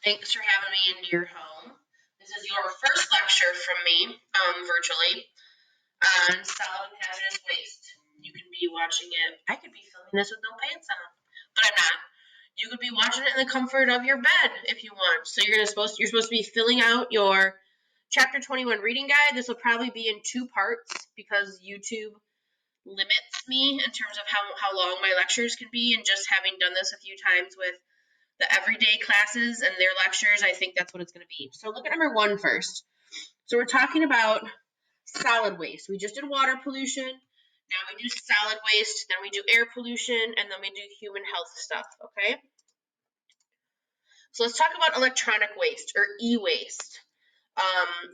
Thanks for having me into your home. This is your first lecture from me, virtually, on solid and hazardous waste. You can be watching it. I could be filming this with no pants on, but I'm not. You could be watching it in the comfort of your bed if you want. So you're supposed to be filling out your Chapter 21 reading guide. This will probably be in 2 parts because YouTube limits me in terms of how long my lectures can be, and just having done this a few times with the everyday classes and their lectures, I think that's what it's going to be. So look at number 1 first. So we're talking about solid waste. We just did water pollution. Now we do solid waste. Then we do air pollution. And then we do human health stuff. Okay? So let's talk about electronic waste or e-waste.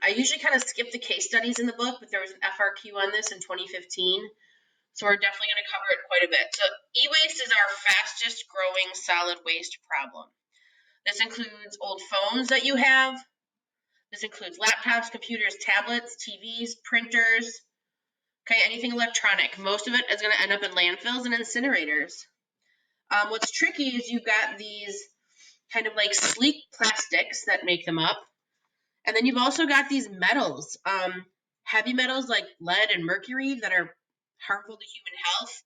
I usually kind of skip the case studies in the book, but there was an FRQ on this in 2015. So we're definitely going to cover it quite a bit. So e-waste is our fastest growing solid waste problem. This includes old phones that you have. This includes laptops, computers, tablets, TVs, printers, okay, anything electronic. Most of it is going to end up in landfills and incinerators. What's tricky is you've got these kind of like sleek plastics that make them up. And then you've also got these metals, heavy metals like lead and mercury that are harmful to human health.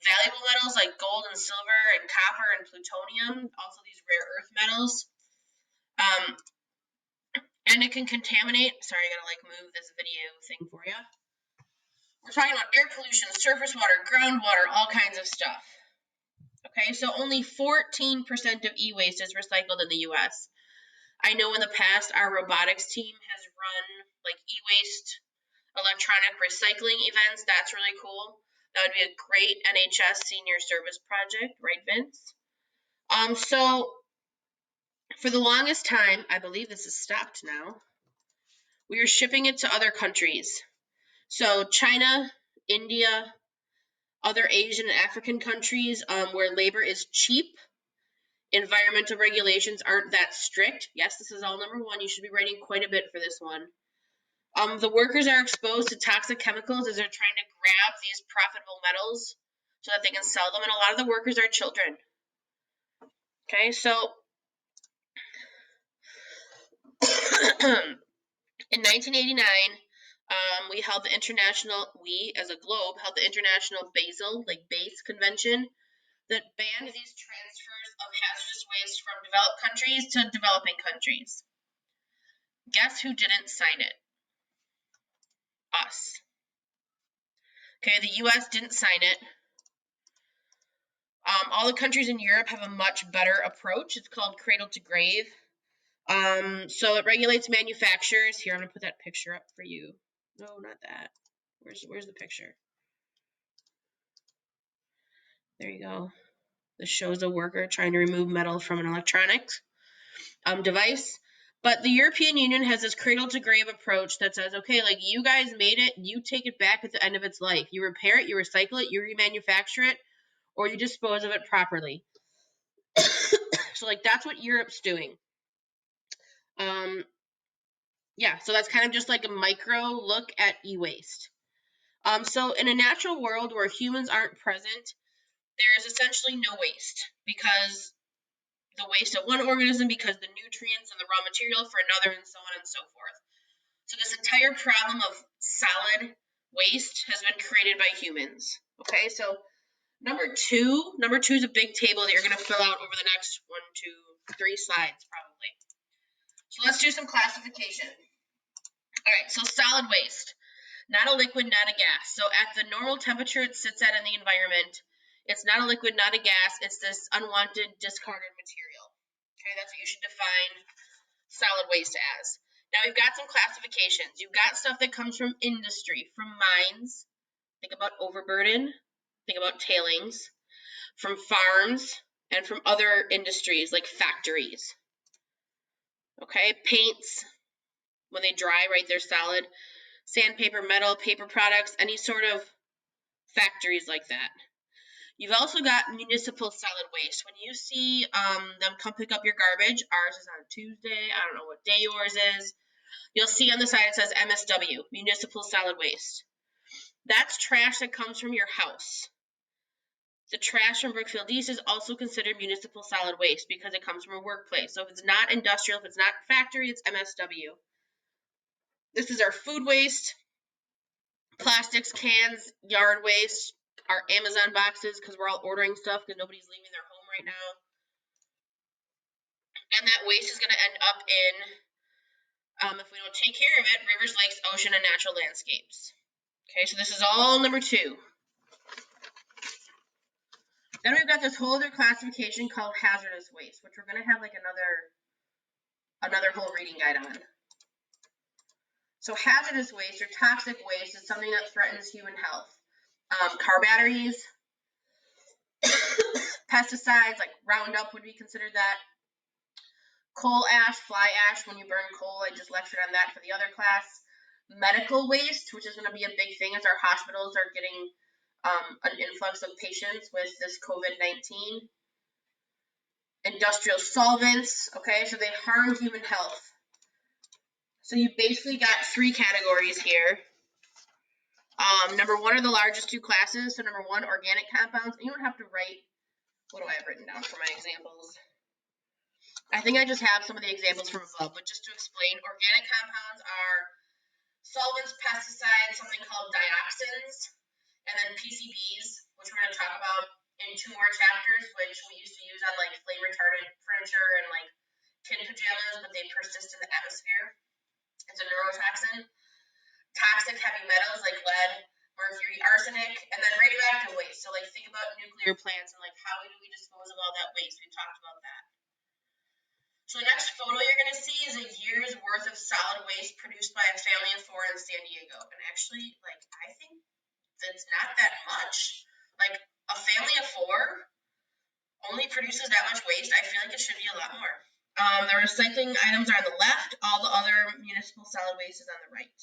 Valuable metals like gold and silver and copper and plutonium, also these rare earth metals. And it can contaminate. Sorry, I gotta move this video thing for you. We're talking about air pollution, surface water, groundwater, all kinds of stuff. Okay, so only 14% of e-waste is recycled in the U.S. I know in the past our robotics team has run like e-waste electronic recycling events. That's really cool. That would be a great NHS senior service project, right, Vince? So for the longest time, I believe this is stopped now, we were shipping it to other countries. So China, India, other Asian and African countries where labor is cheap, environmental regulations aren't that strict. Yes, this is all number 1. You should be writing quite a bit for this one. The workers are exposed to toxic chemicals as they're trying to grab these profitable metals so that they can sell them, and a lot of the workers are children. Okay, so in 1989, we as a globe held the International Base Convention that banned these transfers of hazardous waste from developed countries to developing countries. Guess who didn't sign it? Us. Okay, the U.S. didn't sign it. All the countries in Europe have a much better approach. It's called cradle to grave. So it regulates manufacturers. Here, I'm going to put that picture up for you. No, not that. Where's the picture? There you go. This shows a worker trying to remove metal from an electronics device. But the European Union has this cradle to grave approach that says, okay, like you guys made it, you take it back at the end of its life. You repair it, you recycle it, you remanufacture it, or you dispose of it properly. So like that's what Europe's doing. Yeah, so that's kind of just like a micro look at e-waste. So in a natural world where humans aren't present, there is essentially no waste because the waste of one organism because the nutrients and the raw material for another, and so on and so forth. So this entire problem of solid waste has been created by humans. Okay, so number two is a big table that you're going to fill out over the next 1, 2, 3 slides probably. So let's do some classification. All right, so solid waste, not a liquid, not a gas. So at the normal temperature it sits at in the environment, it's not a liquid, not a gas. It's this unwanted, discarded material. Okay, that's what you should define solid waste as. Now we've got some classifications. You've got stuff that comes from industry, from mines. Think about overburden. Think about tailings. From farms and from other industries like factories. Okay, paints, when they dry, right, they're solid. Sandpaper, metal, paper products, any sort of factories like that. You've also got municipal solid waste. When you see them come pick up your garbage, ours is on Tuesday, I don't know what day yours is, you'll see on the side it says MSW, municipal solid waste. That's trash that comes from your house. The trash from Brookfield East is also considered municipal solid waste because it comes from a workplace. So if it's not industrial, if it's not factory, it's MSW. This is our food waste, plastics, cans, yard waste, our Amazon boxes because we're all ordering stuff because nobody's leaving their home right now. And that waste is going to end up in, if we don't take care of it, rivers, lakes, ocean, and natural landscapes. Okay, so this is all number 2. Then we've got this whole other classification called hazardous waste, which we're going to have like another whole reading guide on. So hazardous waste or toxic waste is something that threatens human health. Car batteries, pesticides like Roundup would be considered that. Coal ash, fly ash, when you burn coal, I just lectured on that for the other class. Medical waste, which is going to be a big thing as our hospitals are getting an influx of patients with this COVID-19. Industrial solvents, okay, so they harm human health. So you basically got 3 categories here. Number 1 are the largest 2 classes. So number 1, organic compounds. You don't have to write, what do I have written down for my examples? I think I just have some of the examples from above, but just to explain, organic compounds are solvents, pesticides, something called dioxins, and then PCBs, which we're going to talk about in 2 more chapters, which we used to use on like flame retardant furniture and like tin pajamas, but they persist in the atmosphere. It's a neurotoxin. Toxic heavy metals like lead, mercury, arsenic, and then radioactive waste. So like think about nuclear plants and like how do we dispose of all that waste? We've talked about that. So the next photo you're going to see is a year's worth of solid waste produced by a family of 4 in San Diego. And actually, like, I think that's not that much. Like, a family of 4 only produces that much waste. I feel like it should be a lot more. The recycling items are on the left. All the other municipal solid waste is on the right.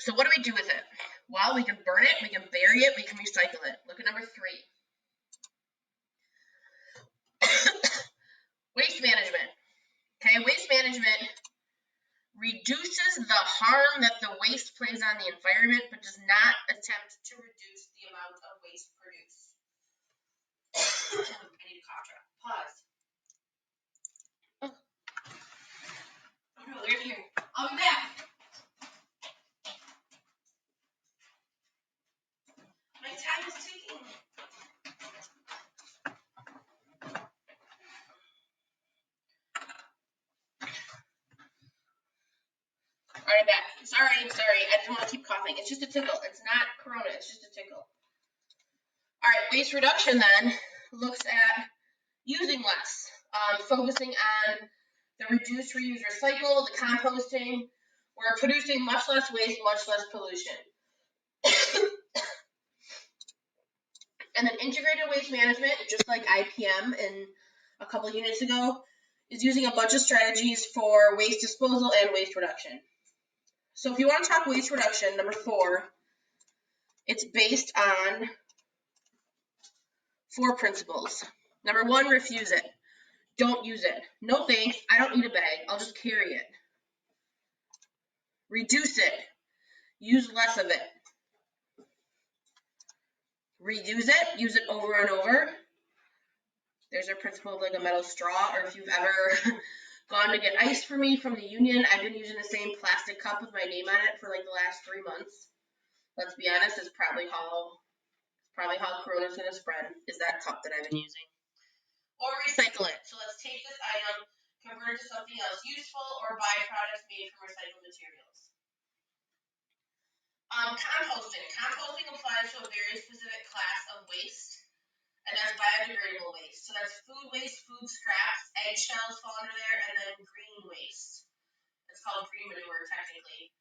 So what do we do with it? Well, we can burn it, we can bury it, we can recycle it. Look at number 3. Waste management. Okay, waste management reduces the harm that the waste plays on the environment, but does not attempt to reduce the amount of waste produced. I need a cough drop. Pause. Oh no, they're here. I'll be back. My time is ticking. Alright, back. Sorry. I didn't want to keep coughing. It's just a tickle. It's not corona. It's just a tickle. Alright, waste reduction then looks at using less, focusing on the reduce, reuse, recycle, the composting. We're producing much less waste, much less pollution. And then integrated waste management, just like IPM in a couple units ago, is using a bunch of strategies for waste disposal and waste reduction. So if you want to talk waste reduction, number 4, it's based on 4 principles. Number 1, refuse it. Don't use it. No thanks, I don't need a bag, I'll just carry it. Reduce it. Use less of it. Reuse it. Use it over and over. There's a principle of like a metal straw, or if you've ever gone to get ice for me from the union, I've been using the same plastic cup with my name on it for like the last 3 months. Let's be honest, it's probably how Corona's going to spread, is that cup that I've been using. Or recycle it. So let's take this item, convert it to something else useful, or buy products made from recycled materials. Composting. Composting applies to a very specific class of waste, and that's biodegradable waste. So that's food waste, food scraps, eggshells fall under there, and then green waste. It's called green manure, technically.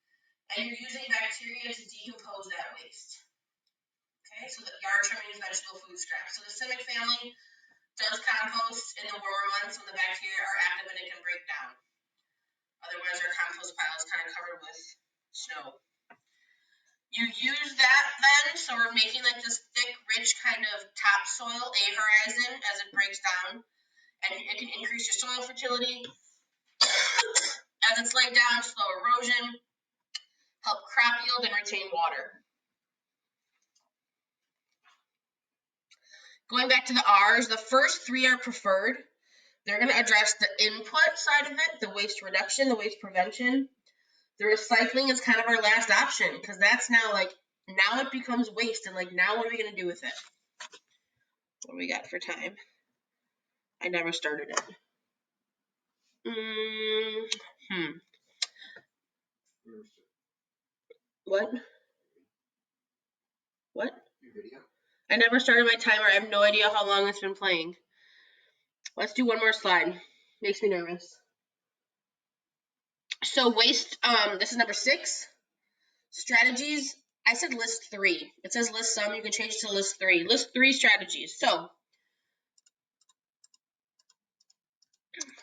And you're using bacteria to decompose that waste. Okay, so the yard trimmings, vegetable food scraps. So the Simek family does compost in the warmer months when the bacteria are active and it can break down. Otherwise, our compost pile is kind of covered with snow. You use that then, so we're making like this thick, rich kind of topsoil, a horizon, as it breaks down, and it can increase your soil fertility. As it's laid down, slow erosion, help crop yield, and retain water. Going back to the R's, the first three are preferred. They're going to address the input side of it, the waste reduction, the waste prevention. The recycling is kind of our last option because that's now now it becomes waste, and now what are we going to do with it? What do we got for time? I never started it. What? What? Your video? I never started my timer. I have no idea how long it's been playing. Let's do one more slide. Makes me nervous. So waste, this is number 6. Strategies. I said list 3. It says list some. You can change it to list 3. List 3 strategies. So,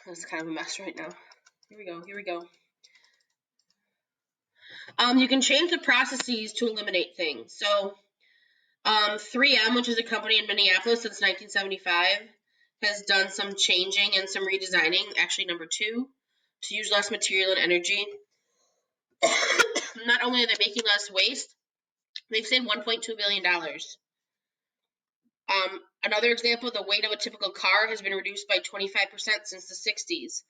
this is kind of a mess right now. Here we go. You can change the processes to eliminate things. So, 3M, which is a company in Minneapolis since 1975, has done some changing and some redesigning. Actually, number 2, to use less material and energy. Not only are they making less waste, they've saved $1.2 billion. Another example, the weight of a typical car has been reduced by 25% since the 60s.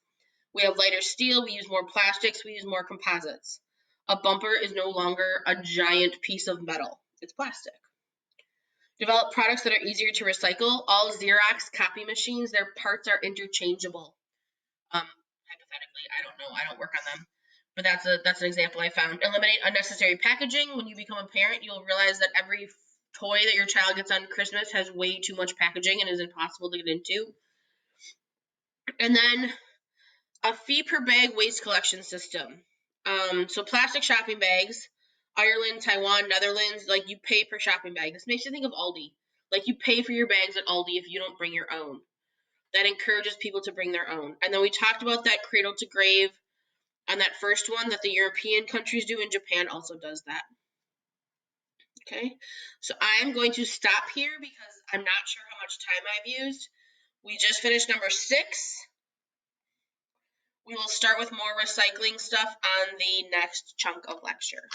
We have lighter steel, we use more plastics, we use more composites. A bumper is no longer a giant piece of metal. It's plastic. Develop products that are easier to recycle. All Xerox copy machines, their parts are interchangeable. Hypothetically, I don't know. I don't work on them. But that's an example I found. Eliminate unnecessary packaging. When you become a parent, you'll realize that every toy that your child gets on Christmas has way too much packaging and is impossible to get into. And then a fee per bag waste collection system. So plastic shopping bags, Ireland, Taiwan, Netherlands, you pay per shopping bag. This makes you think of Aldi. You pay for your bags at Aldi if you don't bring your own. That encourages people to bring their own. And then we talked about that cradle to grave on that first one that the European countries do, and Japan also does that. Okay, so I'm going to stop here because I'm not sure how much time I've used. We just finished number 6. We will start with more recycling stuff on the next chunk of lecture.